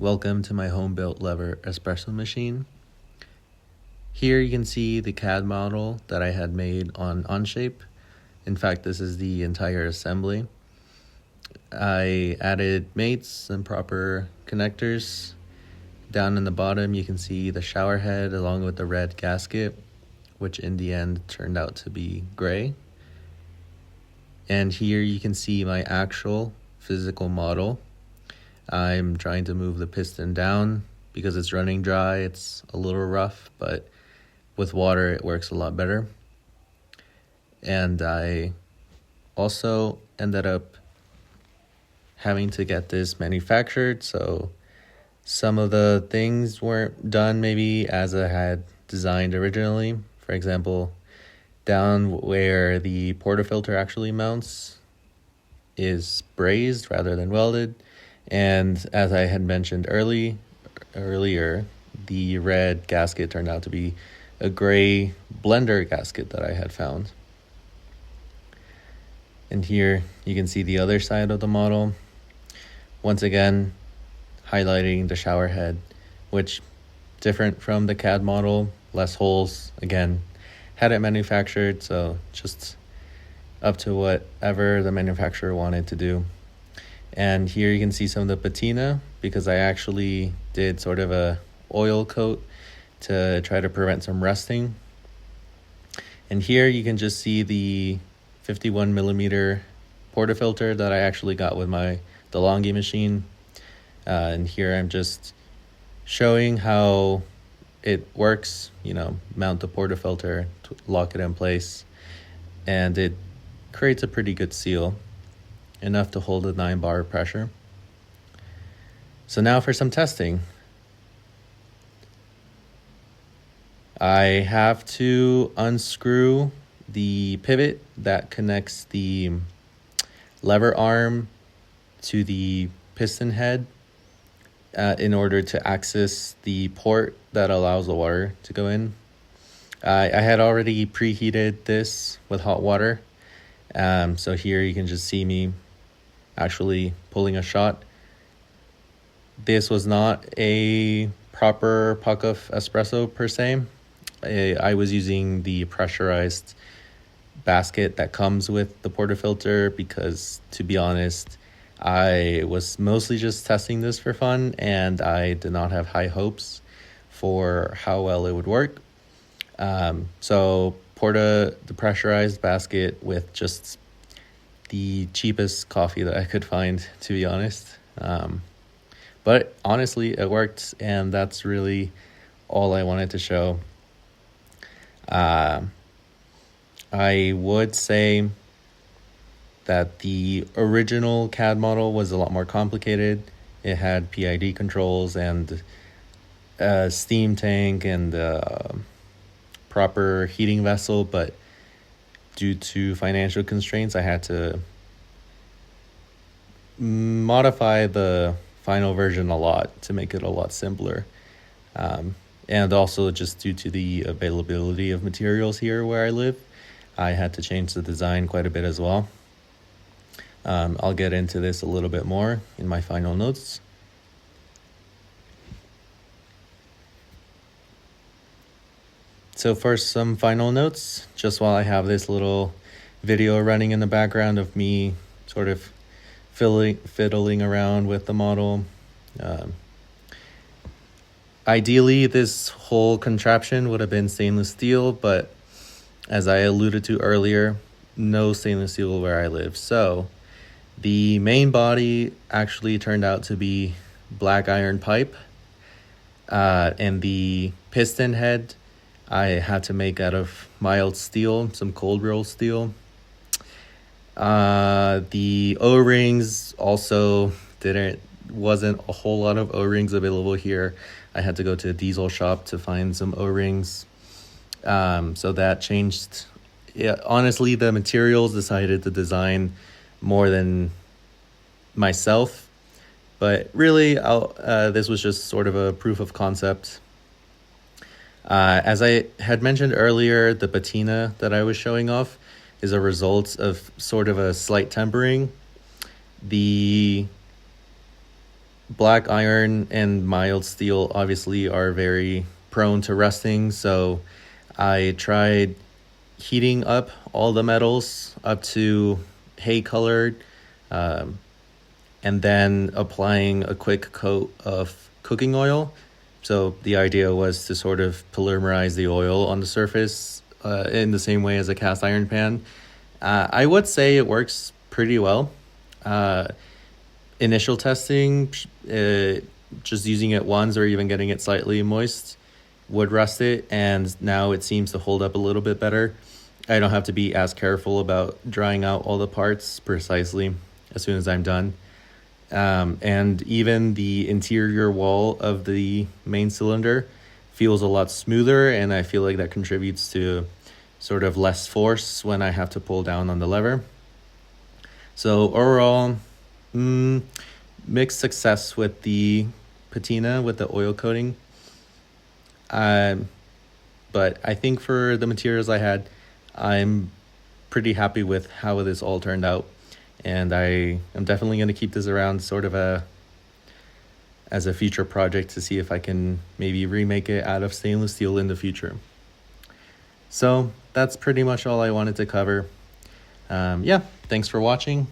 Welcome to my home-built lever espresso machine. Here you can see the CAD model that I had made on OnShape. In fact, this is the entire assembly. I added mates and proper connectors. Down in the bottom you can see the shower head along with the red gasket, which in the end turned out to be gray. And here you can see my actual physical model. I'm trying to move the piston down because it's running dry. It's a little rough, but with water it works a lot better. And I also ended up having to get this manufactured, so some of the things weren't done maybe as I had designed originally. For example, down where the portafilter actually mounts is brazed rather than welded. And as I had mentioned earlier, the red gasket turned out to be a gray blender gasket that I had found. And here you can see the other side of the model. Once again, highlighting the shower head, which different from the CAD model, less holes. Again, had it manufactured, so just up to whatever the manufacturer wanted to do. And here you can see some of the patina because I actually did sort of a oil coat to try to prevent some rusting. And here you can just see the 51 millimeter portafilter that I actually got with the DeLonghi machine. And here I'm just showing how it works, mount the portafilter, lock it in place, and it creates a pretty good seal, enough to hold a 9 bar pressure. So now for some testing. I have to unscrew the pivot that connects the lever arm to the piston head in order to access the port that allows the water to go in. I had already preheated this with hot water. So here you can just see me actually pulling a shot. This was not a proper puck of espresso per se. I was using the pressurized basket that comes with the portafilter because, to be honest, I was mostly just testing this for fun and I did not have high hopes for how well it would work. So poured the pressurized basket with just the cheapest coffee that I could find, to be honest. But honestly, it worked, and that's really all I wanted to show. I would say that the original CAD model was a lot more complicated. It had PID controls and a steam tank and proper heating vessel, but due to financial constraints, I had to modify the final version a lot to make it a lot simpler. And also just due to the availability of materials here where I live, I had to change the design quite a bit as well. I'll get into this a little bit more in my final notes. So first, some final notes, just while I have this little video running in the background of me sort of fiddling around with the model. Ideally, this whole contraption would have been stainless steel, but as I alluded to earlier, no stainless steel where I live. So the main body actually turned out to be black iron pipe, and the piston head I had to make out of mild steel, some cold roll steel. The O-rings also wasn't a whole lot of O-rings available here. I had to go to a diesel shop to find some O-rings. So that changed. Yeah, honestly, the materials decided to design more than myself, but really this was just sort of a proof of concept. As I had mentioned earlier, the patina that I was showing off is a result of sort of a slight tempering. The black iron and mild steel obviously are very prone to rusting, so I tried heating up all the metals up to hay colored, um, and then applying a quick coat of cooking oil. So the idea was to sort of polymerize the oil on the surface in the same way as a cast iron pan. I would say it works pretty well. Uh, Initial testing, just using it once or even getting it slightly moist would rust it, and now it seems to hold up a little bit better. I don't have to be as careful about drying out all the parts precisely as soon as I'm done. And even the interior wall of the main cylinder feels a lot smoother, and I feel like that contributes to sort of less force when I have to pull down on the lever. So overall, mixed success with the patina, with the oil coating. But I think for the materials I had, I'm pretty happy with how this all turned out. And I am definitely going to keep this around sort of as a future project to see if I can maybe remake it out of stainless steel in the future. So that's pretty much all I wanted to cover. Yeah, thanks for watching.